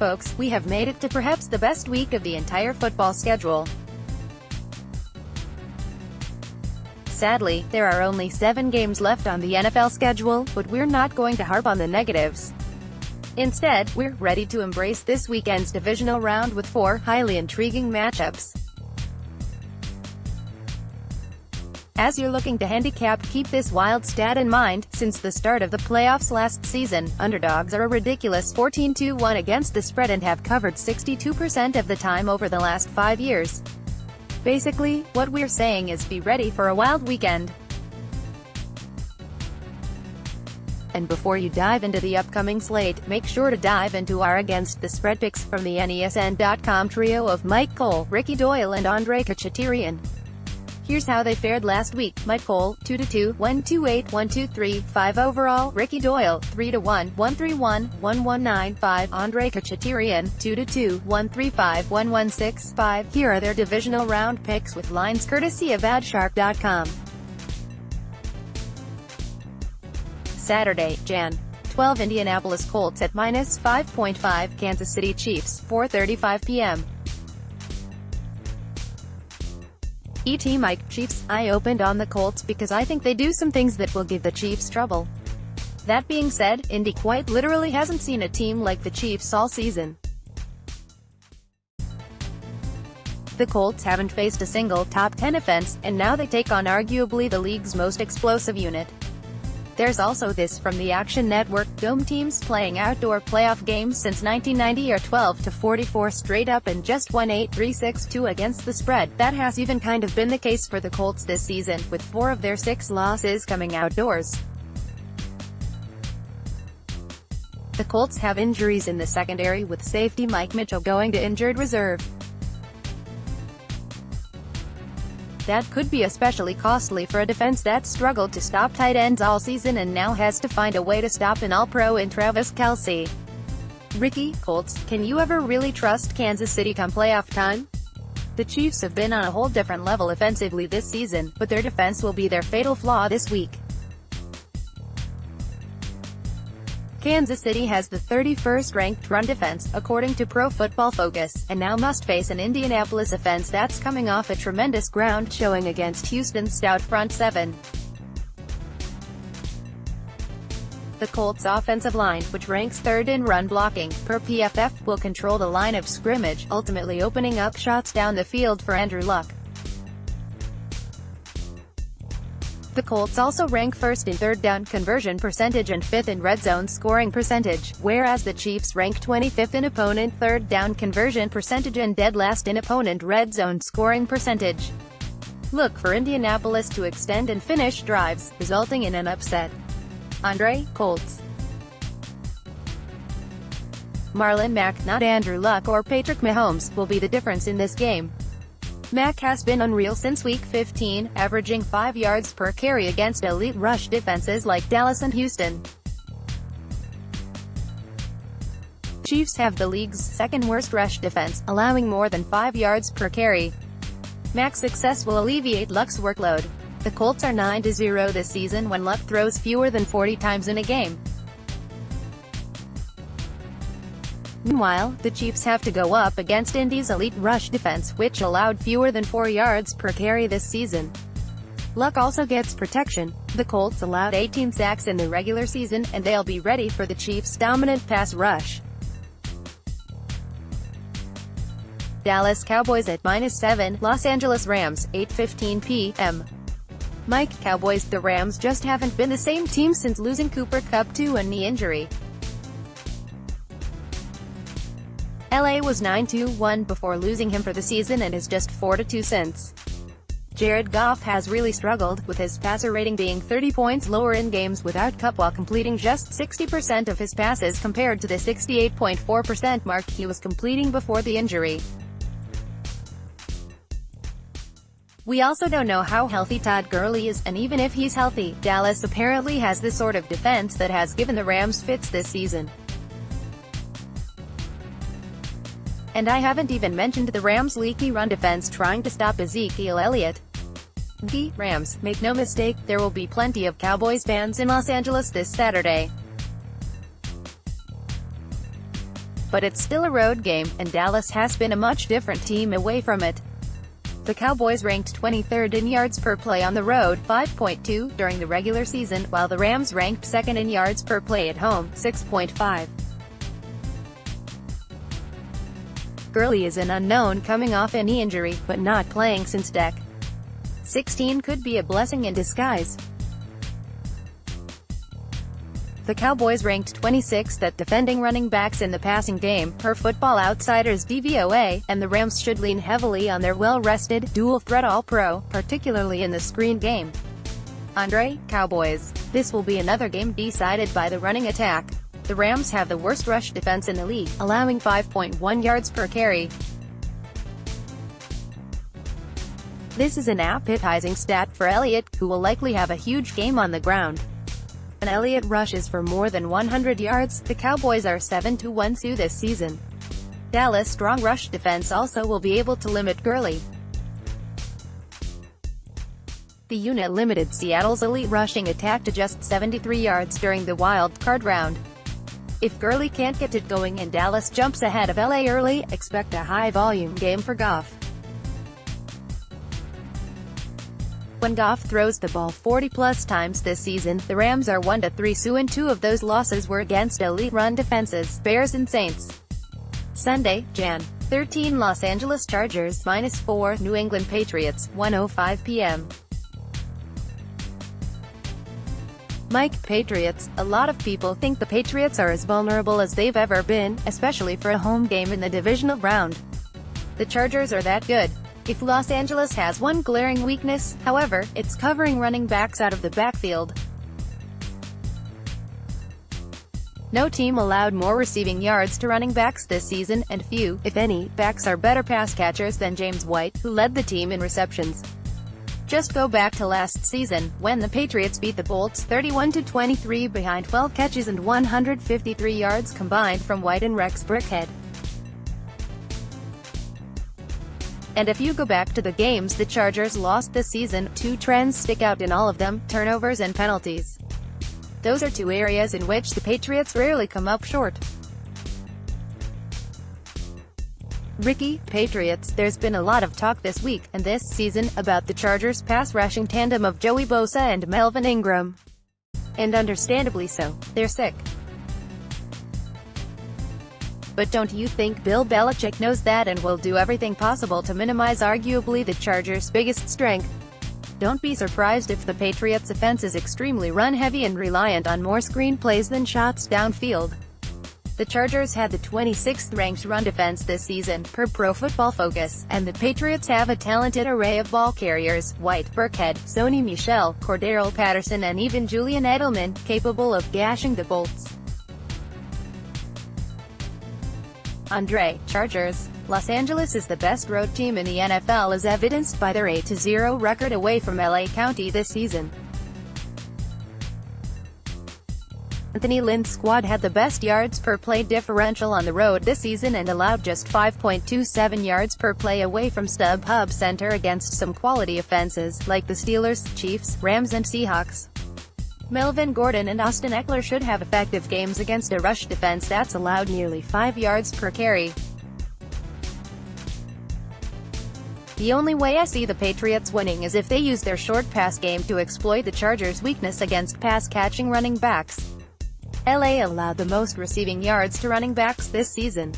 folks, we have made it to perhaps the best week of the entire football schedule. Sadly, there are only 7 games left on the NFL schedule, but we're not going to harp on the negatives. Instead, we're ready to embrace this weekend's divisional round with 4 highly intriguing matchups. As you're looking to handicap, keep this wild stat in mind. Since the start of the playoffs last season, underdogs are a ridiculous 14-1 against the spread and have covered 62% of the time over the last 5 years. Basically, what we're saying is be ready for a wild weekend. And before you dive into the upcoming slate, make sure to dive into our Against the Spread picks from the NESN.com trio of Mike Cole, Ricky Doyle and Andre Kachaturian. Here's how they fared last week. Mike Cole, 2-2, 128, 123, 5 overall. Ricky Doyle, 3-1, 131, 1195. Andre Kachaturian, 2-2, 135, 1165. Here are their divisional round picks with lines courtesy of AdShark.com. Saturday, Jan. 12 Indianapolis Colts at -5.5, Kansas City Chiefs, 4:35 p.m. ET Mike, Chiefs. I opened on the Colts because I think they do some things that will give the Chiefs trouble. That being said, Indy quite literally hasn't seen a team like the Chiefs all season. The Colts haven't faced a single top 10 offense, and now they take on arguably the league's most explosive unit. There's also this from the Action Network: dome teams playing outdoor playoff games since 1990 are 12-44 straight up and just won 8-3-6-2 against the spread. That has even kind of been the case for the Colts this season, with 4 of their 6 losses coming outdoors. The Colts have injuries in the secondary, with safety Mike Mitchell going to injured reserve. That could be especially costly for a defense that struggled to stop tight ends all season and now has to find a way to stop an all-pro in Travis Kelce. Ricky, Colts, can you ever really trust Kansas City come playoff time? The Chiefs have been on a whole different level offensively this season, but their defense will be their fatal flaw this week. Kansas City has the 31st ranked run defense, according to Pro Football Focus, and now must face an Indianapolis offense that's coming off a tremendous ground showing against Houston's stout front 7. The Colts' offensive line, which ranks 3rd in run blocking, per PFF, will control the line of scrimmage, ultimately opening up shots down the field for Andrew Luck. The Colts also rank 1st in 3rd down conversion percentage and 5th in red zone scoring percentage, whereas the Chiefs rank 25th in opponent 3rd down conversion percentage and dead last in opponent red zone scoring percentage. Look for Indianapolis to extend and finish drives, resulting in an upset. Andre, Colts. Marlon Mack, not Andrew Luck or Patrick Mahomes, will be the difference in this game. Mack has been unreal since Week 15, averaging 5 yards per carry against elite rush defenses like Dallas and Houston. Chiefs have the league's 2nd worst rush defense, allowing more than 5 yards per carry. Mack's success will alleviate Luck's workload. The Colts are 9-0 this season when Luck throws fewer than 40 times in a game. Meanwhile, the Chiefs have to go up against Indy's elite rush defense, which allowed fewer than 4 yards per carry this season. Luck also gets protection. The Colts allowed 18 sacks in the regular season, and they'll be ready for the Chiefs' dominant pass rush. Dallas Cowboys at -7, Los Angeles Rams, 8:15 p.m. Mike, Cowboys. The Rams just haven't been the same team since losing Cooper Kupp to a knee injury. LA was 9-1 before losing him for the season and is just 4-2 since. Jared Goff has really struggled, with his passer rating being 30 points lower in games without Kupp while completing just 60% of his passes compared to the 68.4% mark he was completing before the injury. We also don't know how healthy Todd Gurley is, and even if he's healthy, Dallas apparently has the sort of defense that has given the Rams fits this season. And I haven't even mentioned the Rams' leaky run defense trying to stop Ezekiel Elliott. The Rams, make no mistake, there will be plenty of Cowboys fans in Los Angeles this Saturday. but it's still a road game, and Dallas has been a much different team away from it. The Cowboys ranked 23rd in yards per play on the road, 5.2, during the regular season, while the Rams ranked 2nd in yards per play at home, 6.5. Gurley is an unknown coming off a knee injury, but not playing since Dec. 16 could be a blessing in disguise. The Cowboys ranked 26th at defending running backs in the passing game, per Football Outsiders DVOA, and the Rams should lean heavily on their well-rested, dual-threat All-Pro, particularly in the screen game. Andre, Cowboys. This will be another game decided by the running attack. The Rams have the worst rush defense in the league, allowing 5.1 yards per carry. This is an appetizing stat for Elliott, who will likely have a huge game on the ground. When Elliott rushes for more than 100 yards, the Cowboys are 7-1 this season. Dallas' strong rush defense also will be able to limit Gurley. The unit limited Seattle's elite rushing attack to just 73 yards during the wild card round. If Gurley can't get it going and Dallas jumps ahead of LA early, expect a high-volume game for Goff. When Goff throws the ball 40-plus times this season, the Rams are 1-3, and 2 of those losses were against elite run defenses, Bears and Saints. Sunday, Jan. 13 Los Angeles Chargers, -4, New England Patriots, 1:05 p.m. Mike, Patriots. A lot of people think the Patriots are as vulnerable as they've ever been, especially for a home game in the divisional round. The Chargers are that good. If Los Angeles has one glaring weakness, however, it's covering running backs out of the backfield. No team allowed more receiving yards to running backs this season, and few, if any, backs are better pass catchers than James White, who led the team in receptions. Just go back to last season, when the Patriots beat the Bolts 31-23 behind 12 catches and 153 yards combined from White and Rex Burkhead. And if you go back to the games the Chargers lost this season, 2 trends stick out in all of them: turnovers and penalties. Those are 2 areas in which the Patriots rarely come up short. Ricky, Patriots. There's been a lot of talk this week, and this season, about the Chargers' pass-rushing tandem of Joey Bosa and Melvin Ingram. And understandably so. They're sick. But don't you think Bill Belichick knows that and will do everything possible to minimize arguably the Chargers' biggest strength? Don't be surprised if the Patriots' offense is extremely run-heavy and reliant on more screen plays than shots downfield. The Chargers had the 26th-ranked run defense this season, per Pro Football Focus, and the Patriots have a talented array of ball carriers: White, Burkhead, Sony Michel, Cordero Patterson and even Julian Edelman, capable of gashing the Bolts. Andre, Chargers. Los Angeles is the best road team in the NFL, as evidenced by their 8-0 record away from LA County this season. Anthony Lynn's squad had the best yards per play differential on the road this season and allowed just 5.27 yards per play away from StubHub Center against some quality offenses, like the Steelers, Chiefs, Rams and Seahawks. Melvin Gordon and Austin Eckler should have effective games against a rush defense that's allowed nearly 5 yards per carry. The only way I see the Patriots winning is if they use their short pass game to exploit the Chargers' weakness against pass-catching running backs. LA allowed the most receiving yards to running backs this season.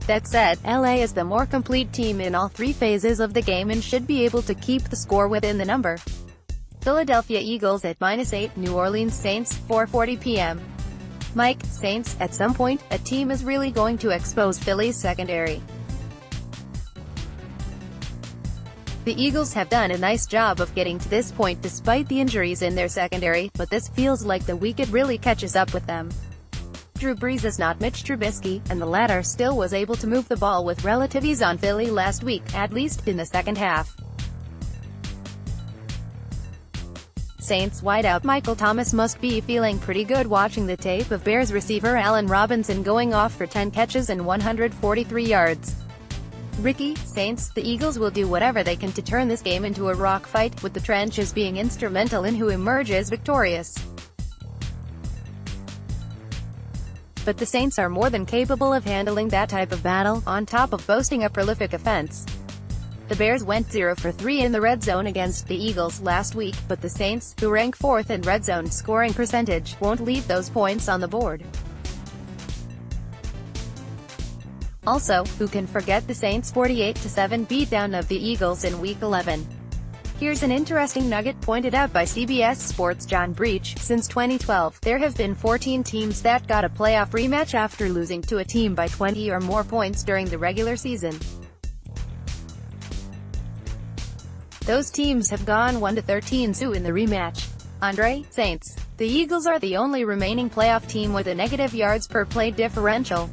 That said, LA is the more complete team in all 3 phases of the game and should be able to keep the score within the number. Philadelphia Eagles at -8, New Orleans Saints, 4:40 p.m. Mike, Saints. At some point, a team is really going to expose Philly's secondary. The Eagles have done a nice job of getting to this point despite the injuries in their secondary, but this feels like the week it really catches up with them. Drew Brees is not Mitch Trubisky, and the latter still was able to move the ball with relative ease on Philly last week, at least in the second half. Saints wideout Michael Thomas must be feeling pretty good watching the tape of Bears receiver Allen Robinson going off for 10 catches and 143 yards. Ricky, Saints. The Eagles will do whatever they can to turn this game into a rock fight, with the trenches being instrumental in who emerges victorious. But the Saints are more than capable of handling that type of battle, on top of boasting a prolific offense. The Bears went 0 for 3 in the red zone against the Eagles last week, but the Saints, who rank 4th in red zone scoring percentage, won't leave those points on the board. Also, who can forget the Saints' 48-7 beatdown of the Eagles in Week 11? Here's an interesting nugget pointed out by CBS Sports' John Breach. Since 2012, there have been 14 teams that got a playoff rematch after losing to a team by 20 or more points during the regular season. Those teams have gone 1-13 in the rematch. Saints. The Eagles are the only remaining playoff team with a negative yards per play differential.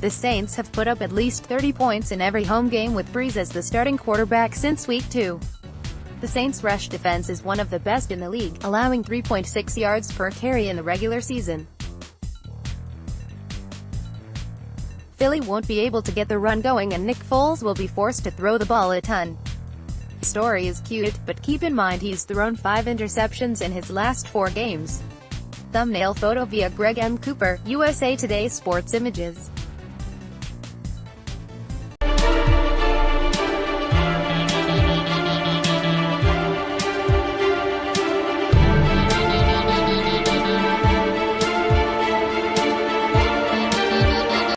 The Saints have put up at least 30 points in every home game with Breeze as the starting quarterback since Week 2. The Saints' rush defense is one of the best in the league, allowing 3.6 yards per carry in the regular season. Philly won't be able to get the run going and Nick Foles will be forced to throw the ball a ton. The story is cute, but keep in mind he's thrown 5 interceptions in his last 4 games. Thumbnail photo via Greg M. Cooper, USA Today Sports Images.